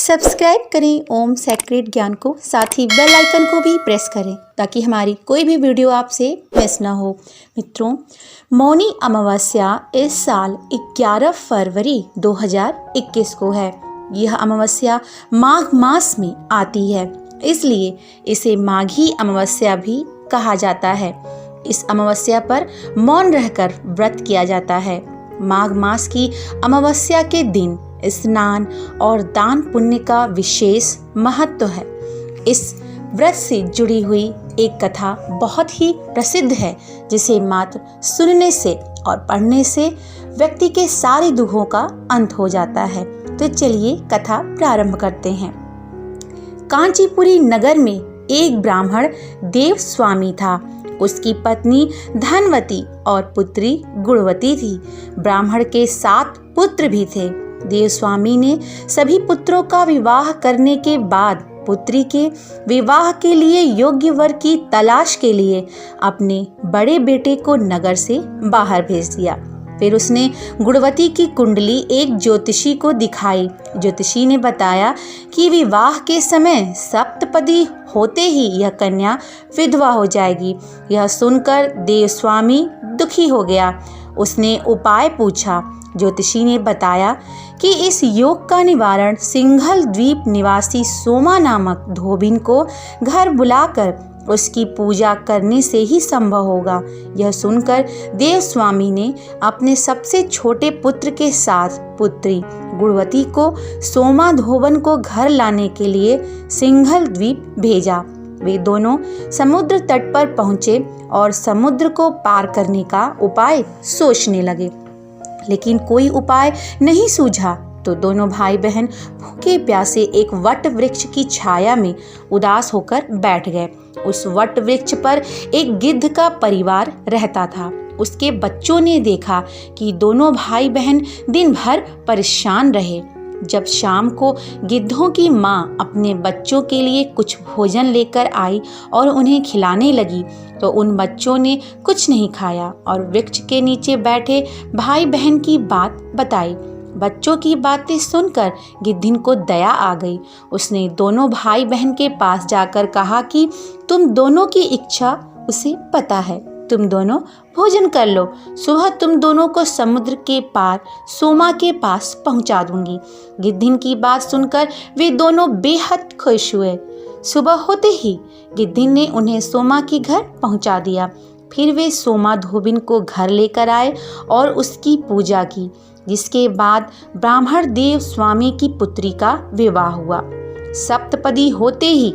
Subscribe करें ओम sacred ज्ञान को, साथ ही बेल आइकन को भी प्रेस करें ताकि हमारी कोई भी वीडियो आपसे मिस ना हो। मित्रों, मौनी अमावस्या इस साल 11 फरवरी 2021 को है। यह अमावस्या माघ मास में आती है, इसलिए इसे माघी अमावस्या भी कहा जाता है। इस अमावस्या पर मौन रहकर व्रत किया जाता है। माघ मास की अमावस्या के दिन स्नान और दान पुण्य का विशेष महत्व है। इस व्रत से जुड़ी हुई एक कथा बहुत ही प्रसिद्ध है, जिसे मात्र सुनने से और पढ़ने से व्यक्ति के सारे दुखों का अंत हो जाता है। तो चलिए कथा प्रारंभ करते हैं। कांचीपुरी नगर में एक ब्राह्मण देवस्वामी था। उसकी पत्नी धनवती और पुत्री गुणवती थी। ब्राह्मण के 7 पुत्र भी थे। देवस्वामी ने सभी पुत्रों का विवाह करने के बाद पुत्री के विवाह के लिए योग्य वर की तलाश के लिए अपने बड़े बेटे को नगर से बाहर भेज दिया। फिर उसने गुणवती की कुंडली एक ज्योतिषी को दिखाई। ज्योतिषी ने बताया कि विवाह के समय सप्तपदी होते ही यह कन्या विधवा हो जाएगी। यह सुनकर देवस्वामी दुखी हो गया। उसने उपाय पूछा। ज्योतिषी ने बताया कि इस योग का निवारण सिंघल द्वीप निवासी सोमा नामक धोबिन को घर बुलाकर उसकी पूजा करने से ही संभव होगा। यह सुनकर देवस्वामी ने अपने सबसे छोटे पुत्र के साथ पुत्री गुणवती को सोमा धोबन को घर लाने के लिए सिंघल द्वीप भेजा। वे दोनों समुद्र तट पर पहुंचे और समुद्र को पार करने का उपाय सोचने लगे, लेकिन कोई उपाय नहीं सूझा। तो दोनों भाई बहन भूखे प्यासे एक वट वृक्ष की छाया में उदास होकर बैठ गए। उस वट वृक्ष पर एक गिद्ध का परिवार रहता था। उसके बच्चों ने देखा कि दोनों भाई बहन दिन भर परेशान रहे। जब शाम को गिद्धों की माँ अपने बच्चों के लिए कुछ भोजन लेकर आई और उन्हें खिलाने लगी, तो उन बच्चों ने कुछ नहीं खाया और वृक्ष के नीचे बैठे भाई बहन की बात बताई। बच्चों की बातें सुनकर गिद्धिन को दया आ गई। उसने दोनों भाई बहन के पास जाकर कहा कि तुम दोनों की इच्छा उसे पता है, तुम दोनों भोजन कर लो। सुबह तुम दोनों को समुद्र के पार सोमा के पास पहुंचा दूंगी। गिद्धिन की बात सुनकर वे दोनों बेहद खुश हुए। सुबह होते ही गिद्धिन ने उन्हें सोमा के घर पहुंचा दिया। फिर वे सोमा धोबिन को घर लेकर आए और उसकी पूजा की, जिसके बाद ब्राह्मण देव स्वामी की पुत्री का विवाह हुआ। सप्तपदी होते ही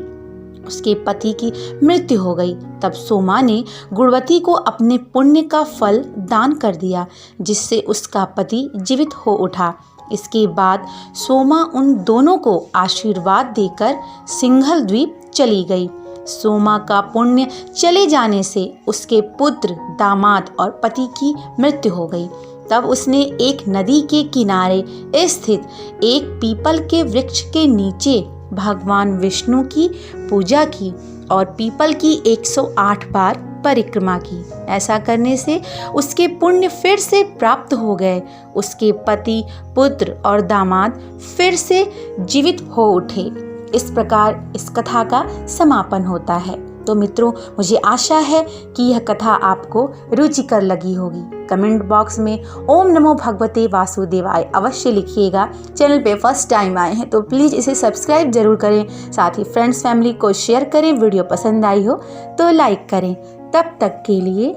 उसके पति की मृत्यु हो गई। तब सोमा ने गुणवती को अपने पुण्य का फल दान कर दिया, जिससे उसका पति जीवित हो उठा। इसके बाद सोमा उन दोनों को आशीर्वाद देकर सिंघल द्वीप चली गई। सोमा का पुण्य चले जाने से उसके पुत्र, दामाद और पति की मृत्यु हो गई। तब उसने एक नदी के किनारे स्थित एक पीपल के वृक्ष के नीचे भगवान विष्णु की पूजा की और पीपल की 108 बार परिक्रमा की। ऐसा करने से उसके पुण्य फिर से प्राप्त हो गए। उसके पति, पुत्र और दामाद फिर से जीवित हो उठे। इस प्रकार इस कथा का समापन होता है। तो मित्रों, मुझे आशा है कि यह कथा आपको रुचिकर लगी होगी। कमेंट बॉक्स में ओम नमो भगवते वासुदेवाय अवश्य लिखिएगा। चैनल पे फर्स्ट टाइम आए हैं तो प्लीज़ इसे सब्सक्राइब जरूर करें। साथ ही फ्रेंड्स फैमिली को शेयर करें। वीडियो पसंद आई हो तो लाइक करें। तब तक के लिए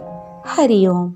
हरि ओम।